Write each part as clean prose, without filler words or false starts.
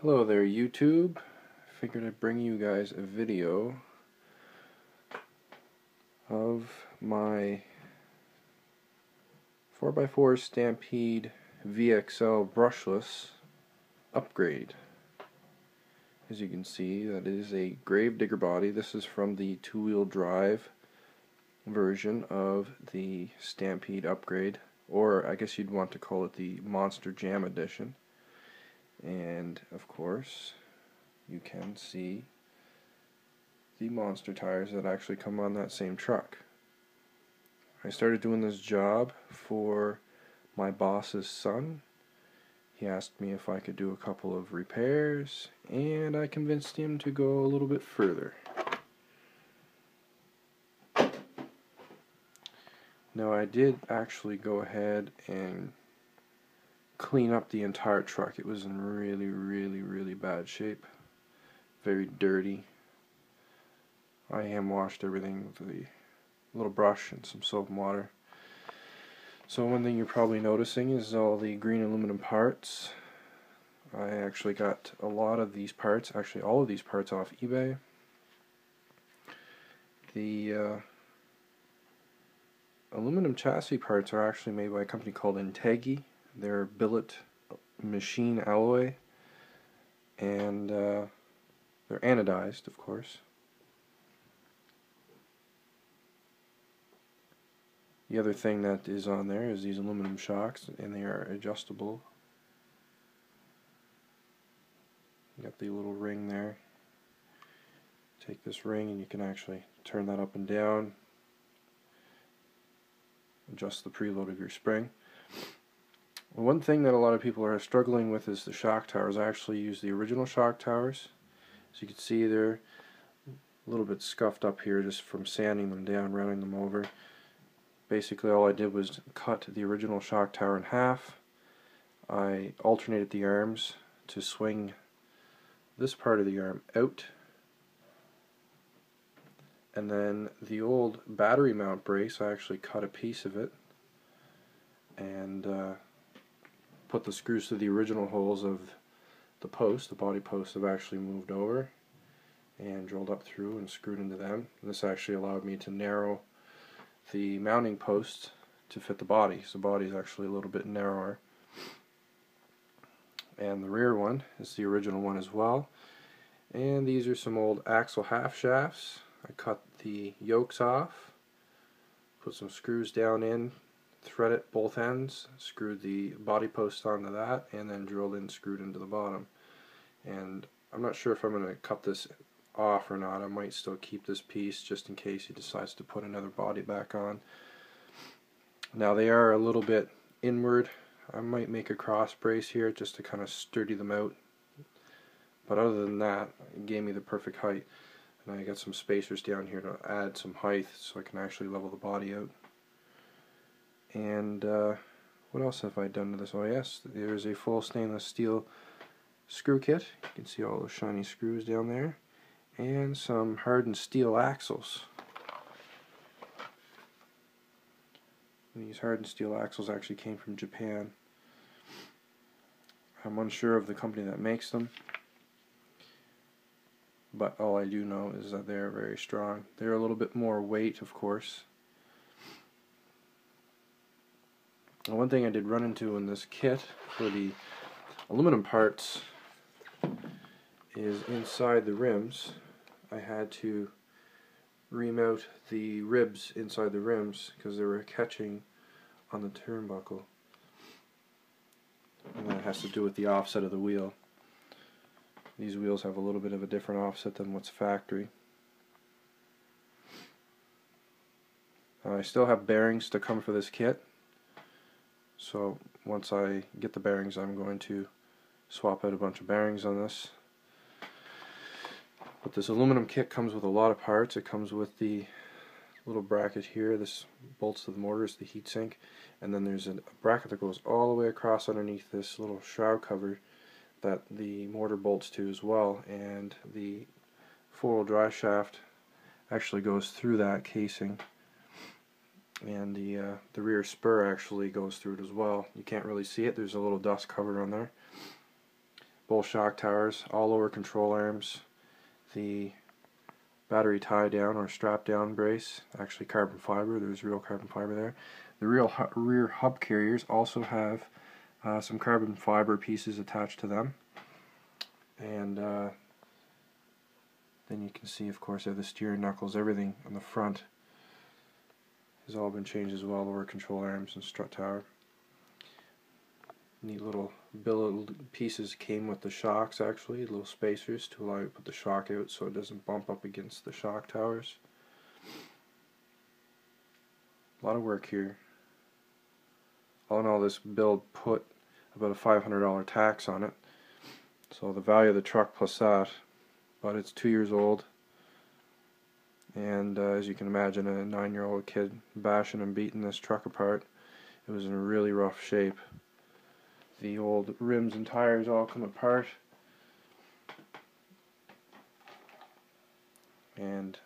Hello there, YouTube. Figured I'd bring you guys a video of my 4x4 Stampede VXL brushless upgrade. As you can see, that is a Gravedigger body. This is from the two-wheel drive version of the Stampede upgrade, or I guess you'd want to call it the Monster Jam edition. And of course, you can see the monster tires that actually come on that same truck. I started doing this job for my boss's son. He asked me if I could do a couple of repairs, and I convinced him to go a little bit further. Now, I did actually go ahead and clean up the entire truck. It was in really bad shape. Very dirty. I hand washed everything with a little brush and some soap and water. So one thing you're probably noticing is all the green aluminum parts. I actually got a lot of these parts, actually all of these parts, off eBay. The aluminum chassis parts are actually made by a company called Integi. They're billet machine alloy, and they're anodized, of course. The other thing that is on there is these aluminum shocks, and they are adjustable. You got the little ring there. Take this ring and you can actually turn that up and down. Adjust the preload of your spring. One thing that a lot of people are struggling with is the shock towers. I actually use the original shock towers. As you can see, they're a little bit scuffed up here just from sanding them down, rounding them over. Basically all I did was cut the original shock tower in half. I alternated the arms to swing this part of the arm out, and then the old battery mount brace, I actually cut a piece of it and put the screws to the original holes of the post. The body posts have actually moved over and drilled up through and screwed into them. And this actually allowed me to narrow the mounting post to fit the body. So the body is actually a little bit narrower. And the rear one is the original one as well. And these are some old axle half shafts. I cut the yokes off, put some screws down in, thread it both ends, screwed the body post onto that, and then drilled in, screwed into the bottom. And I'm not sure if I'm going to cut this off or not. I might still keep this piece just in case he decides to put another body back on. Now they are a little bit inward. I might make a cross brace here just to kind of sturdy them out. But other than that, it gave me the perfect height. And I got some spacers down here to add some height so I can actually level the body out. And what else have I done to this? Oh yes, there's a full stainless steel screw kit. You can see all those shiny screws down there. And some hardened steel axles. And these hardened steel axles actually came from Japan. I'm unsure of the company that makes them, but all I do know is that they're very strong. They're a little bit more weight, of course. And one thing I did run into in this kit for the aluminum parts is inside the rims. I had to remount the ribs inside the rims because they were catching on the turnbuckle. And that has to do with the offset of the wheel. These wheels have a little bit of a different offset than what's factory. I still have bearings to come for this kit. So once I get the bearings, I'm going to swap out a bunch of bearings on this. But this aluminum kit comes with a lot of parts. It comes with the little bracket here. This bolts to the motor, is the heatsink, and then there's a bracket that goes all the way across underneath this little shroud cover that the motor bolts to as well, and the four-wheel drive shaft actually goes through that casing, and the rear spur actually goes through it as well. You can't really see it, there's a little dust cover on there. both shock towers, all lower control arms, the battery tie down or strap down brace, actually carbon fiber, there's real carbon fiber there. The rear hub carriers also have some carbon fiber pieces attached to them, and then you can see, of course, the steering knuckles, everything on the front has all been changed as well, lower control arms and strut tower. Neat little billet pieces came with the shocks, actually, little spacers to allow you to put the shock out so it doesn't bump up against the shock towers. A lot of work here. All in all, this build put about a $500 tax on it, so the value of the truck plus that, but it's 2 years old, and as you can imagine, a 9-year-old kid bashing and beating this truck apart. It was in really rough shape. The old rims and tires all come apart, and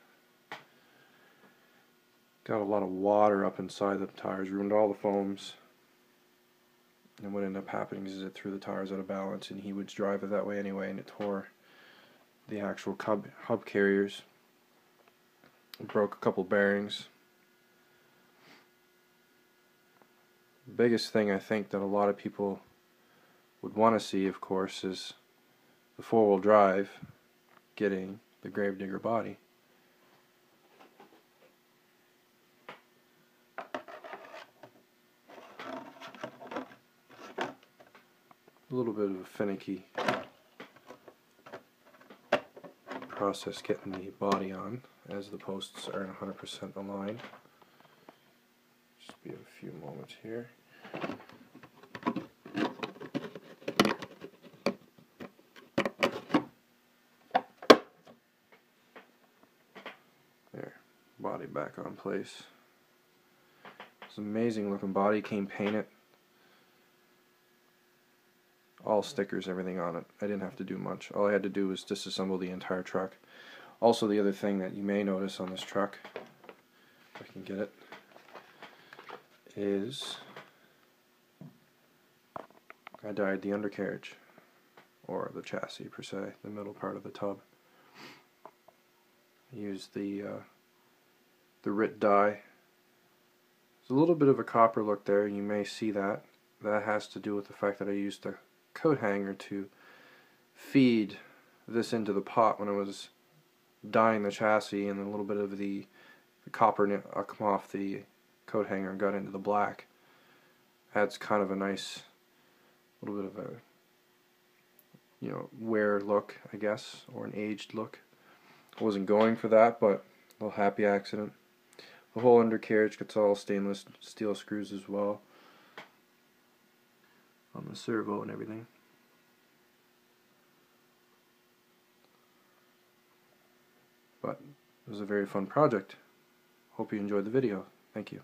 got a lot of water up inside the tires, ruined all the foams. And what ended up happening is it threw the tires out of balance, and he would drive it that way anyway, and it tore the actual hub carriers. It broke a couple bearings. The biggest thing I think that a lot of people would want to see, of course, is the four-wheel drive getting the Gravedigger body. A little bit of a finicky process getting the body on, as the posts aren't 100% aligned. Just be a few moments here. There, body back on place. It's an amazing looking body, came painted. All stickers, everything on it. I didn't have to do much. All I had to do was disassemble the entire truck. Also, the other thing that you may notice on this truck, if I can get it, is I dyed the undercarriage, or the chassis per se, the middle part of the tub. I used the RIT dye. There's a little bit of a copper look there, you may see that. That has to do with the fact that I used a coat hanger to feed this into the pot when I was dyeing the chassis, and a little bit of the copper come off the coat hanger and got into the black. Adds kind of a nice little bit of a, you know, wear look, I guess, or an aged look. I wasn't going for that, but a little happy accident. The whole undercarriage gets all stainless steel screws as well on the servo and everything. But it was a very fun project. Hope you enjoyed the video. Thank you.